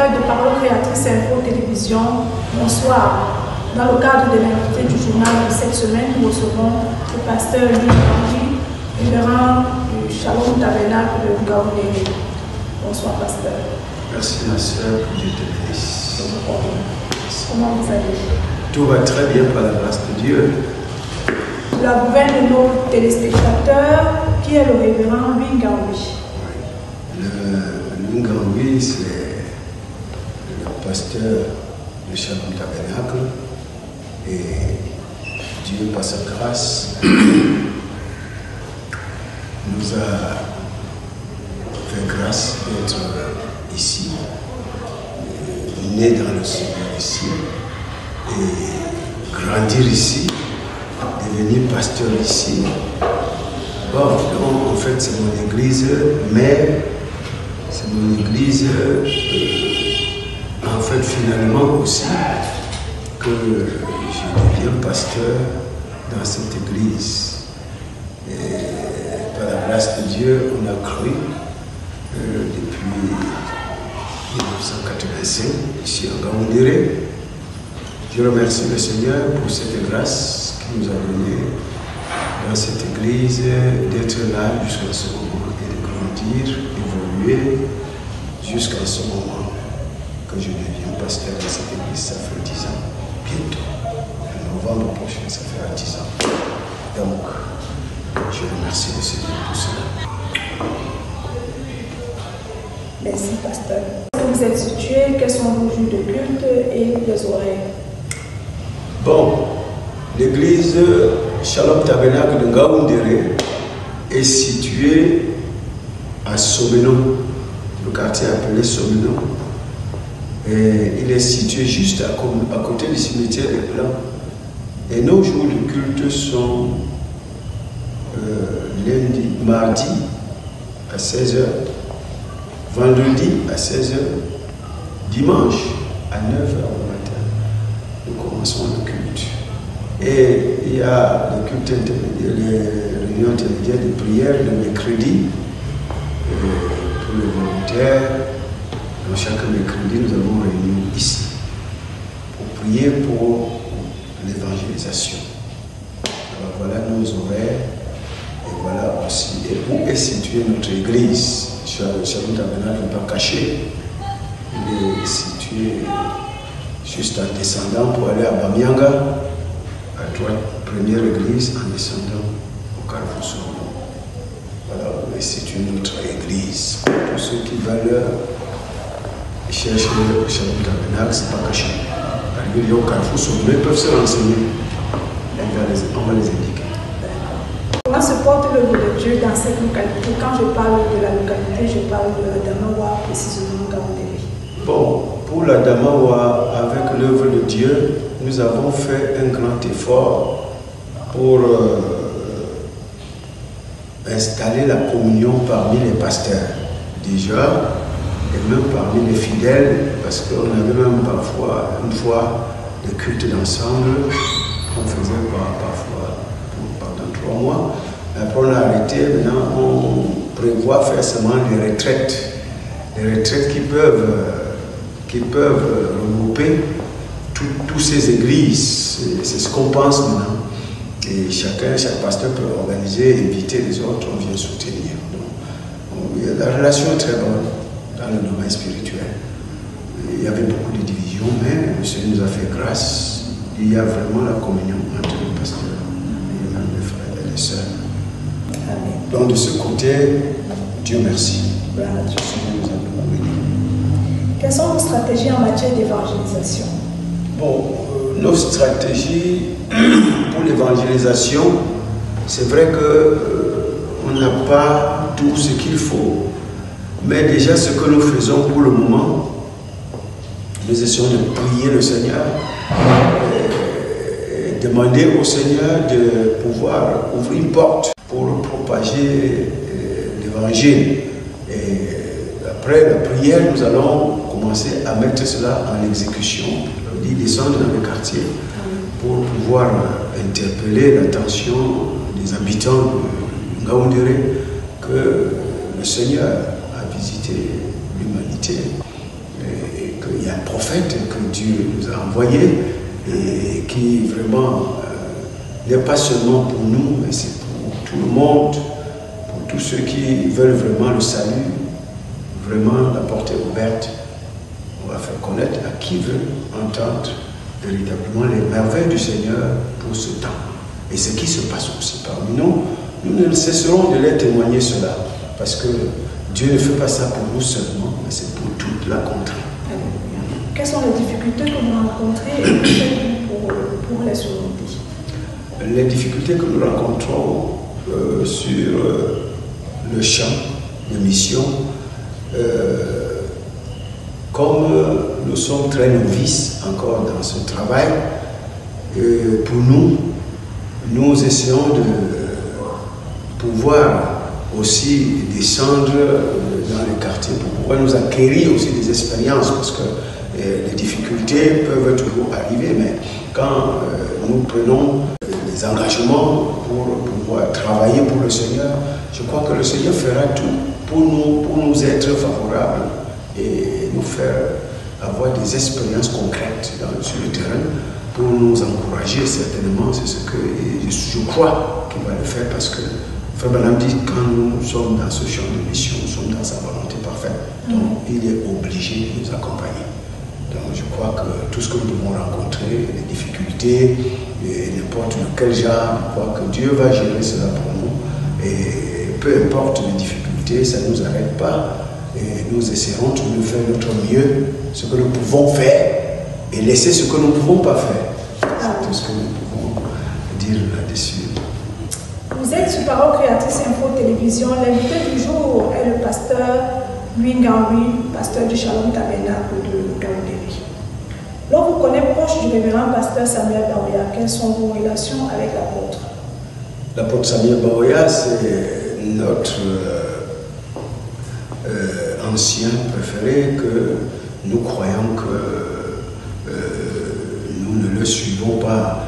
téléspectateurs de Parole Créatrice Info Télévision, bonsoir. Dans le cadre de l'invité du journal de cette semaine, nous recevons le pasteur Louis, révérend du Shalom Tabernacle de Ngaoundéré. Bonsoir, pasteur. Merci, ma soeur, que Dieu te bénisse. Comment vous allez? Tout va très bien par la grâce de Dieu. La gouverne de nos téléspectateurs, qui est le révérend Louis Ngaoundéré? Le Ngaoundéré, c'est le pasteur du Shalom Tabernacle. Et Dieu, par sa grâce, nous a fait grâce d'être ici, né dans le Seigneur ici, et grandir ici, devenir pasteur ici. Bon, donc, en fait, c'est mon église, mais c'est mon église, en fait, finalement aussi, que je deviens pasteur dans cette église. Et par la grâce de Dieu, on a cru depuis 1985 ici à Ngaoundéré. Je remercie le Seigneur pour cette grâce qu'il nous a donnée dans cette église, d'être là jusqu'à ce moment et de grandir, évoluer jusqu'à ce moment que je deviens pasteur dans cette église. Ça fait 10 ans, bientôt. En novembre prochain, ça fera 10 ans. Donc, je remercie le Seigneur pour cela. Merci, pasteur. Où vous êtes situé? Quels sont vos jours de culte et les horaires? Bon, l'église Shalom Tabernacle de Ngaoundéré est située à Someno, le quartier appelé Someno. Et il est situé juste à côté du cimetière des Plans. Et nos jours de culte sont lundi, mardi à 16h, vendredi à 16h, dimanche à 9h du matin. Nous commençons le culte. Et il y a le culte intermédiaire, les réunions intermédiaires de prière le mercredi pour les volontaires. Donc chaque mercredi, nous avons réunion ici pour prier pour l'évangélisation. Alors voilà nos horaires et voilà aussi où est située notre église. Shalom Tabernacle n'est pas caché. Il est situé juste en descendant pour aller à Bamianga, à droite, première église, en descendant au Carrefour Someno. Voilà où est située notre église. Pour ceux qui veulent chercher le Shalom Tabernacle, ce n'est pas caché. Arriver au Carrefour Someno, ils peuvent se renseigner. On va les indiquer. Comment se porte l'œuvre de Dieu dans cette localité? Quand je parle de la localité, je parle de Damawa, précisément Ngaoundéré. Bon, pour la Damawa, avec l'œuvre de Dieu, nous avons fait un grand effort pour installer la communion parmi les pasteurs. Déjà, et même parmi les fidèles, parce qu'on avait même parfois, une fois, des cultes d'ensemble, on faisait parfois pendant 3 mois. Après on a arrêté, maintenant on prévoit faire seulement des retraites. Des retraites qui peuvent regrouper toutes ces églises. C'est ce qu'on pense maintenant. Et chaque pasteur peut organiser, inviter les autres, on vient soutenir. Donc, la relation est très bonne dans le domaine spirituel. Il y avait beaucoup de divisions, mais le Seigneur nous a fait grâce. Il y a vraiment la communion entre les pasteurs et même les frères et les sœurs. Amen. Donc de ce côté, Dieu merci. Gloire à Dieu. Le Seigneur nous a beaucoup bénis. Quelles sont vos stratégies en matière d'évangélisation? Bon, nos stratégies pour l'évangélisation, c'est vrai qu'on n'a pas tout ce qu'il faut. Mais déjà, ce que nous faisons pour le moment, nous essayons de prier le Seigneur, et demander au Seigneur de pouvoir ouvrir une porte pour propager l'évangile. Et après la prière, nous allons commencer à mettre cela en exécution, descendre dans les quartiers pour pouvoir interpeller l'attention des habitants de Ngaoundéré que le Seigneur a visité l'humanité et qu'il y a un prophète que Dieu nous a envoyé et qui vraiment n'est pas seulement pour nous, mais c'est pour tout le monde, pour tous ceux qui veulent vraiment le salut, vraiment la porte est ouverte. On va faire connaître à qui veut entendre véritablement les merveilles du Seigneur pour ce temps. Et ce qui se passe aussi parmi nous, nous ne cesserons de les témoigner cela, parce que Dieu ne fait pas ça pour nous seulement, mais c'est pour toute la contrée. Quelles sont les difficultés que vous rencontrez et que pour les surmonter? Les difficultés que nous rencontrons sur le champ de mission, comme nous sommes très novices encore dans ce travail, pour nous essayons de pouvoir aussi descendre dans les quartiers pour pouvoir nous acquérir aussi des expériences, parce que les difficultés peuvent toujours arriver, mais quand nous prenons des engagements pour pouvoir travailler pour le Seigneur, je crois que le Seigneur fera tout pour nous être favorables et nous faire avoir des expériences concrètes sur le terrain pour nous encourager certainement. C'est ce que je crois qu'il va le faire, parce que Frère Branham dit que quand nous sommes dans ce champ de mission, nous sommes dans sa volonté parfaite. Donc il est obligé de nous accompagner. Donc je crois que tout ce que nous devons rencontrer, les difficultés, n'importe quel genre, je crois que Dieu va gérer cela pour nous. Et peu importe les difficultés, ça ne nous arrête pas. Et nous essaierons de faire notre mieux, ce que nous pouvons faire, et laisser ce que nous ne pouvons pas faire. C'est tout ce que nous pouvons dire là-dessus. Vous êtes sur Parole Créatrice Info Télévision. L'invité du jour est le pasteur Louis Ngaoui, pasteur du Shalom Tabernacle de Gaoudéry. L'on vous connaît proche du révérend pasteur Samuel Baoya. Quelles sont vos relations avec l'apôtre? L'apôtre Samuel Baoya, c'est notre ancien préféré, que nous croyons que nous ne le suivons pas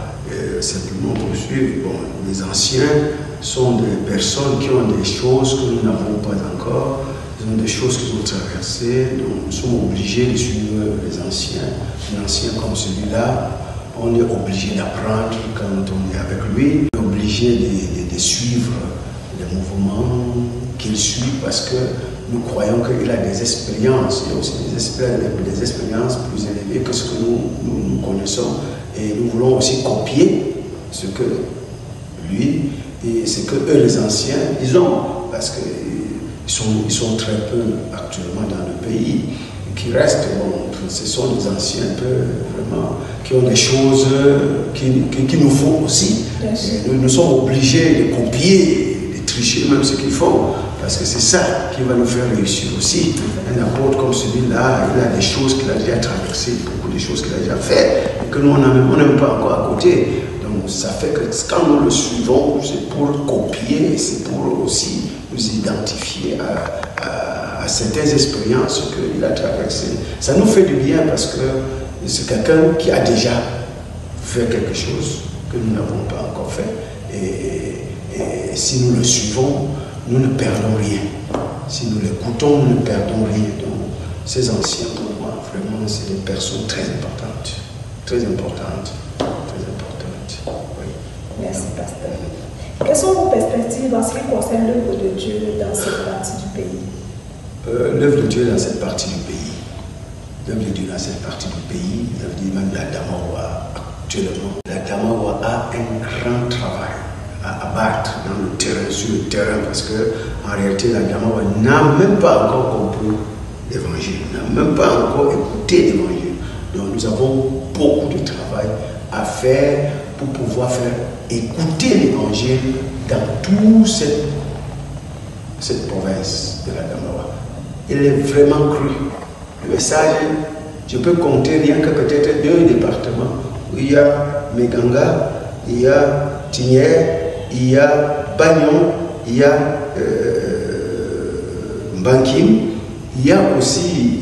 simplement pour suivre. Bon, les anciens sont des personnes qui ont des choses que nous n'avons pas encore, ils ont des choses qu'ils ont traversées, donc nous sommes obligés de suivre les anciens. Un ancien comme celui-là, on est obligé d'apprendre quand on est avec lui, on est obligé de suivre les mouvements qu'il suit, parce que nous croyons qu'il a des expériences, il y a aussi des expériences plus élevées que ce que nous connaissons, et nous voulons aussi copier ce que lui et ce que eux les anciens ils ont, parce qu'ils sont très peu actuellement dans le pays, qui restent, bon, ce sont des anciens un peu vraiment qui ont des choses qu'il nous faut aussi. Et nous sommes obligés de copier, de tricher même ce qu'ils font, parce que c'est ça qui va nous faire réussir aussi. Un apôtre comme celui-là, il a des choses qu'il a déjà traversées, beaucoup de choses qu'il a déjà fait, et que nous on n'aime pas encore à côté. Donc ça fait que quand nous le suivons, c'est pour copier, c'est pour aussi nous identifier à certaines expériences qu'il a traversées. Ça nous fait du bien, parce que c'est quelqu'un qui a déjà fait quelque chose que nous n'avons pas encore fait. Et si nous le suivons, nous ne perdons rien. Si nous l'écoutons, nous ne perdons rien. Donc, ces anciens, pour moi, vraiment, c'est des personnes très importantes. Très importantes. Très importantes. Oui. Merci, pasteur. Quelles sont vos perspectives en ce qui concerne l'œuvre de Dieu dans cette partie du pays? L'œuvre de Dieu dans cette partie du pays. L'œuvre de Dieu dans cette partie du pays, même la Damawa, actuellement. La Damawa a un grand travail à abattre dans le terrain, sur le terrain, parce que en réalité la Damawa n'a même pas encore compris l'évangile, n'a même pas encore écouté l'évangile. Donc nous avons beaucoup de travail à faire pour pouvoir faire écouter l'évangile dans toute cette province de la Damawa. Il est vraiment cru. Le message, je peux compter rien que peut-être 2 départements où il y a Meganga, il y a Tignière, il y a Bagnon, il y a Mbankim, il y a aussi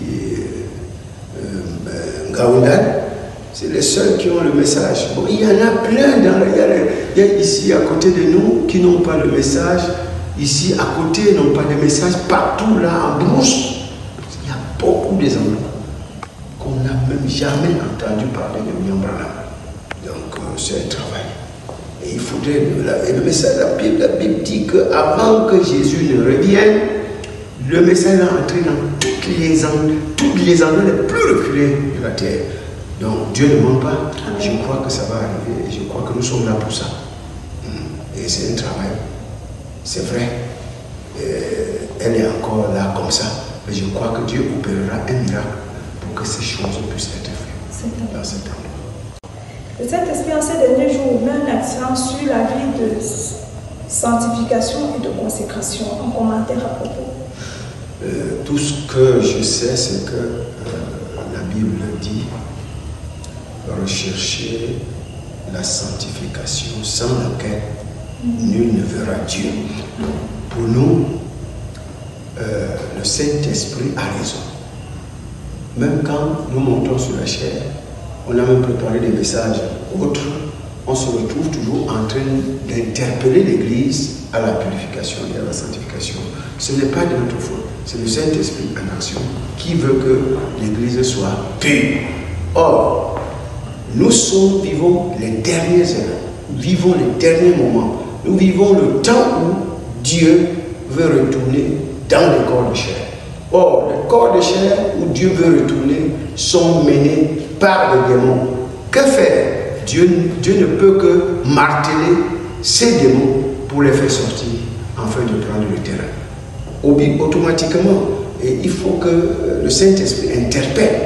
Ngaoundal. C'est les seuls qui ont le message. Bon, il y en a plein, il y a ici à côté de nous qui n'ont pas le message. Ici à côté n'ont pas de message. Partout là en brousse, il y a beaucoup des endroits qu'on n'a même jamais entendu parler de William Branham. Donc c'est un travail. Et il faudrait... Et le message, la Bible dit qu'avant que Jésus ne revienne, le message est entré dans tous les endroits les plus reculés de la terre. Donc Dieu ne ment pas. Je crois que ça va arriver et je crois que nous sommes là pour ça. Et c'est un travail. C'est vrai. Elle est encore là comme ça. Mais je crois que Dieu opérera un miracle pour que ces choses puissent être faites dans cet endroit. Le Saint-Esprit, en ces derniers jours, met un accent sur la vie de sanctification et de consécration. Un commentaire à propos. Tout ce que je sais, c'est que la Bible dit rechercher la sanctification sans laquelle nul ne verra Dieu. Pour nous, le Saint-Esprit a raison. Même quand nous montons sur la chair, on a même préparé des messages autres, on se retrouve toujours en train d'interpeller l'Église à la purification et à la sanctification. Ce n'est pas de notre faute, c'est le Saint-Esprit en action qui veut que l'Église soit pure. Or, nous vivons les dernières heures, nous vivons les derniers moments, nous vivons le temps où Dieu veut retourner dans les corps de chair. Or, les corps de chair où Dieu veut retourner sont menés par des démons. Que faire? Dieu ne peut que marteler ces démons pour les faire sortir afin de prendre le terrain. Automatiquement, et il faut que le Saint-Esprit interpelle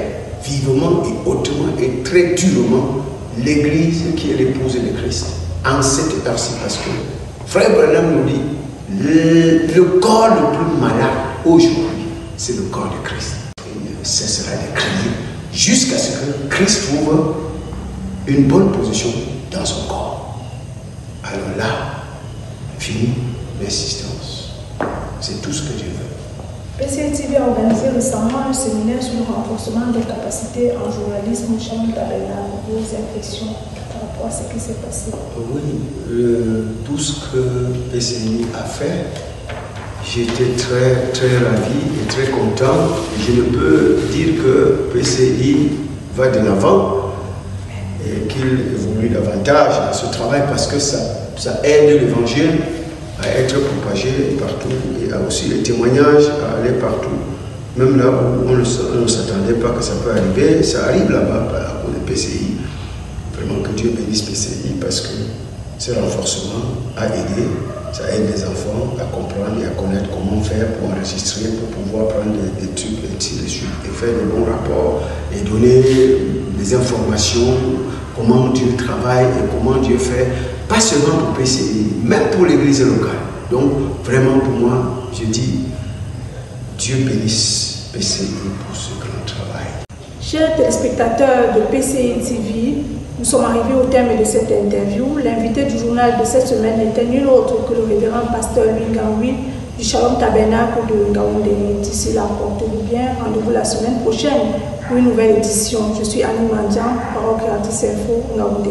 vivement et hautement et très durement l'Église qui est l'épouse de Christ en cette heure-ci, parce que Frère Branham nous dit le corps le plus malade aujourd'hui, c'est le corps de Christ. Il ne cessera de crier jusqu'à ce que Christ trouve une bonne position dans son corps. Alors là, fini l'insistance. C'est tout ce que Dieu veut. PCI TV a organisé récemment un séminaire sur le renforcement des capacités en journalisme au Shalom Tabernacle. Vos impressions par rapport à ce qui s'est passé? Oui, tout ce que PCI a fait, j'étais très très ravi et très content. Je ne peux dire que PCI va de l'avant et qu'il évolue davantage dans ce travail parce que ça aide l'évangile à être propagé partout et aussi les témoignages à aller partout. Même là où on ne s'attendait pas que ça peut arriver, ça arrive là-bas à cause de PCI. Vraiment que Dieu bénisse PCI parce que ce renforcement a aidé. Ça aide les enfants à comprendre et à connaître comment faire pour enregistrer, pour pouvoir prendre des trucs et faire de bons rapports et donner des informations, comment Dieu travaille et comment Dieu fait, pas seulement pour PCI, même pour l'église locale. Donc vraiment pour moi, je dis Dieu bénisse PCI pour ce grand travail. Chers téléspectateurs de PCI TV, nous sommes arrivés au terme de cette interview. L'invité du journal de cette semaine n'était nul autre que le révérend pasteur Louis Ngaoui du Shalom Tabernacle de Ngaoundé. D'ici là, portez-vous bien. Rendez-vous la semaine prochaine pour une nouvelle édition. Je suis Annie Mandian, paroisse Créatrice Info, Ngaoundé.